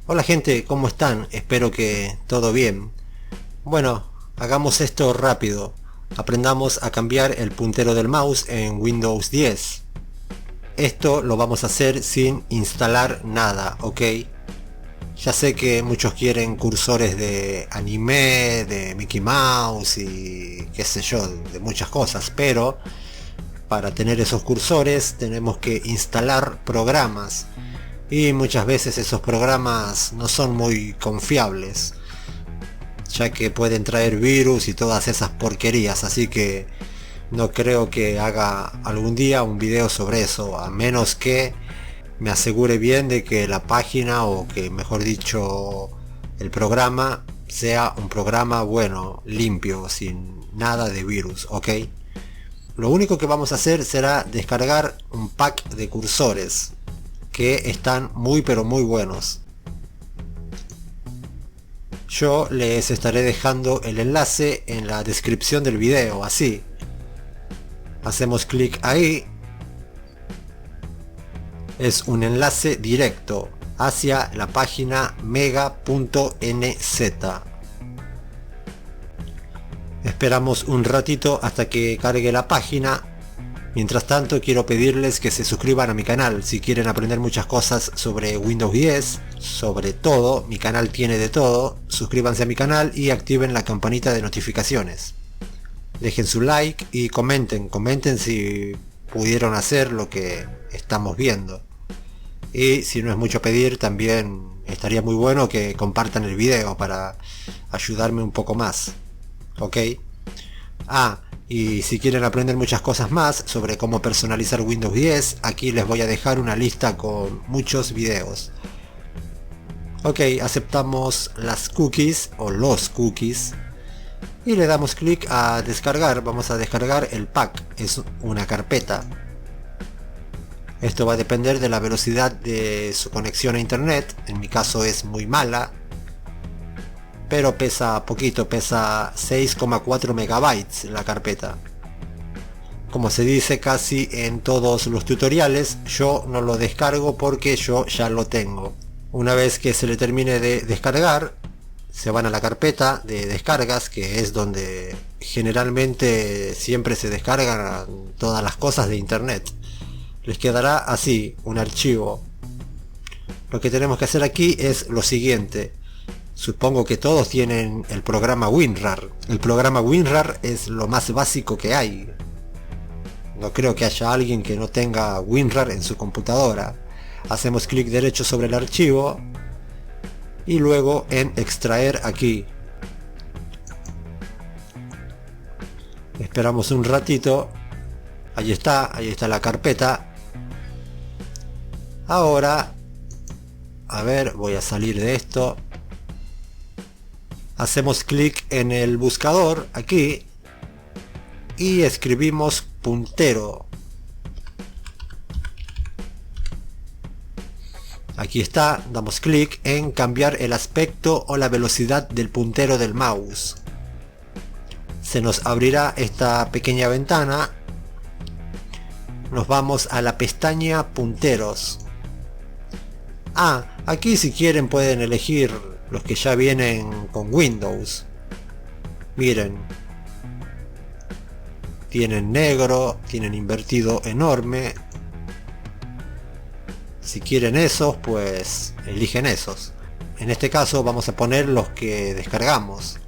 Hola gente, ¿cómo están? Espero que todo bien. Bueno, hagamos esto rápido. Aprendamos a cambiar el puntero del mouse en Windows 10. Esto lo vamos a hacer sin instalar nada, ¿ok? Ya sé que muchos quieren cursores de anime, de Mickey Mouse y qué sé yo, de muchas cosas, pero para tener esos cursores tenemos que instalar programas. Y muchas veces esos programas no son muy confiables, ya que pueden traer virus y todas esas porquerías, así que no creo que haga algún día un video sobre eso, a menos que me asegure bien de que la página, o que mejor dicho el programa, sea un programa bueno, limpio, sin nada de virus, ¿ok? Lo único que vamos a hacer será descargar un pack de cursores que están muy pero muy buenos. Yo les estaré dejando el enlace en la descripción del video, así. Hacemos clic ahí. Es un enlace directo hacia la página mega.nz. Esperamos un ratito hasta que cargue la página. Mientras tanto, quiero pedirles que se suscriban a mi canal si quieren aprender muchas cosas sobre Windows 10, sobre todo, mi canal tiene de todo. Suscríbanse a mi canal y activen la campanita de notificaciones. Dejen su like y comenten si pudieron hacer lo que estamos viendo. Y si no es mucho pedir, también estaría muy bueno que compartan el video para ayudarme un poco más. ¿Ok? Y si quieren aprender muchas cosas más sobre cómo personalizar Windows 10, aquí les voy a dejar una lista con muchos videos. Ok, aceptamos las cookies o los cookies y le damos clic a descargar. Vamos a descargar el pack, es una carpeta. Esto va a depender de la velocidad de su conexión a internet, en mi caso es muy mala, pero pesa poquito, pesa 6,4 megabytes la carpeta. Como se dice casi en todos los tutoriales, yo no lo descargo porque yo ya lo tengo. Una vez que se le termine de descargar, se van a la carpeta de descargas, que es donde generalmente siempre se descargan todas las cosas de internet. Les quedará así, un archivo. Lo que tenemos que hacer aquí es lo siguiente. Supongo que todos tienen el programa WinRAR. El programa WinRAR es lo más básico que hay. No creo que haya alguien que no tenga WinRAR en su computadora. Hacemos clic derecho sobre el archivo y luego en extraer aquí. Esperamos un ratito. Ahí está la carpeta. Ahora, a ver, voy a salir de esto. Hacemos clic en el buscador aquí y escribimos puntero. Aquí está, damos clic en cambiar el aspecto o la velocidad del puntero del mouse. Se nos abrirá esta pequeña ventana. Nos vamos a la pestaña punteros. Aquí si quieren pueden elegir los que ya vienen con Windows. Miren, tienen negro, tienen invertido enorme. Si quieren esos, pues eligen esos. En este caso vamos a poner los que descargamos.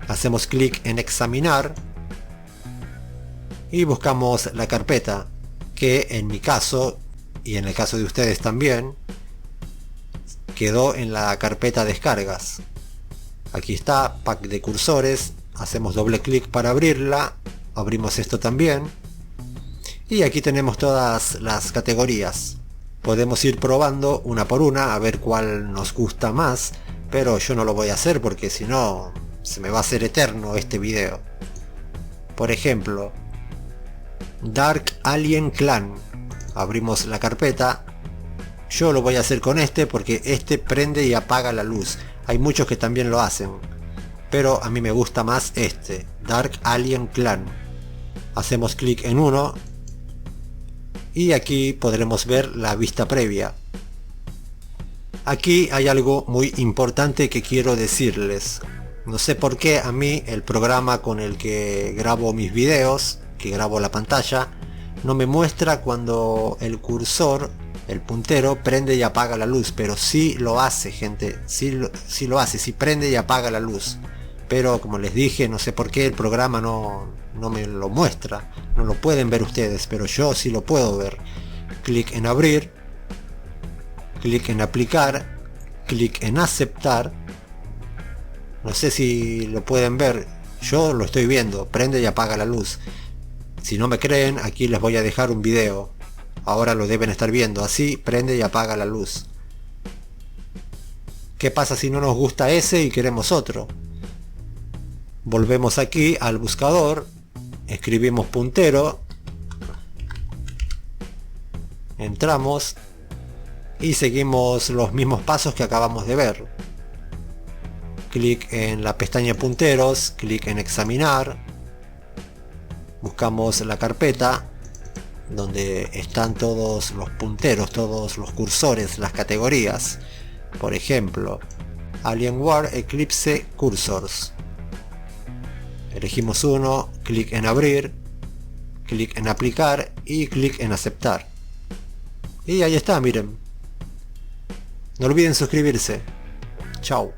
Hacemos clic en examinar y buscamos la carpeta, que en mi caso y en el caso de ustedes también quedó en la carpeta descargas. Aquí está, pack de cursores. Hacemos doble clic para abrirla. Abrimos esto también. Y aquí tenemos todas las categorías. Podemos ir probando una por una a ver cuál nos gusta más, pero yo no lo voy a hacer porque si no se me va a hacer eterno este video. Por ejemplo, Dark Alien Clan. Abrimos la carpeta. Yo lo voy a hacer con este porque este prende y apaga la luz. Hay muchos que también lo hacen, pero a mí me gusta más este, Dark Alien Clan. Hacemos clic en uno y aquí podremos ver la vista previa. Aquí hay algo muy importante que quiero decirles. No sé por qué a mí el programa con el que grabo mis videos, que grabo la pantalla, no me muestra cuando el cursor, el puntero, prende y apaga la luz. Pero sí lo hace, gente, sí lo hace, sí prende y apaga la luz. Pero como les dije, no sé por qué el programa no me lo muestra. No lo pueden ver ustedes, pero yo sí lo puedo ver. Clic en abrir, clic en aplicar, clic en aceptar. No sé si lo pueden ver, yo lo estoy viendo, prende y apaga la luz. Si no me creen, aquí les voy a dejar un video. Ahora lo deben estar viendo, así prende y apaga la luz. ¿Qué pasa si no nos gusta ese y queremos otro? Volvemos aquí al buscador, escribimos puntero, entramos y seguimos los mismos pasos que acabamos de ver. Clic en la pestaña punteros, clic en examinar, buscamos la carpeta donde están todos los punteros, todos los cursores, las categorías. Por ejemplo, Alienware Eclipse Cursors. Elegimos uno, clic en abrir, clic en aplicar y clic en aceptar. Y ahí está, miren. No olviden suscribirse. Chao.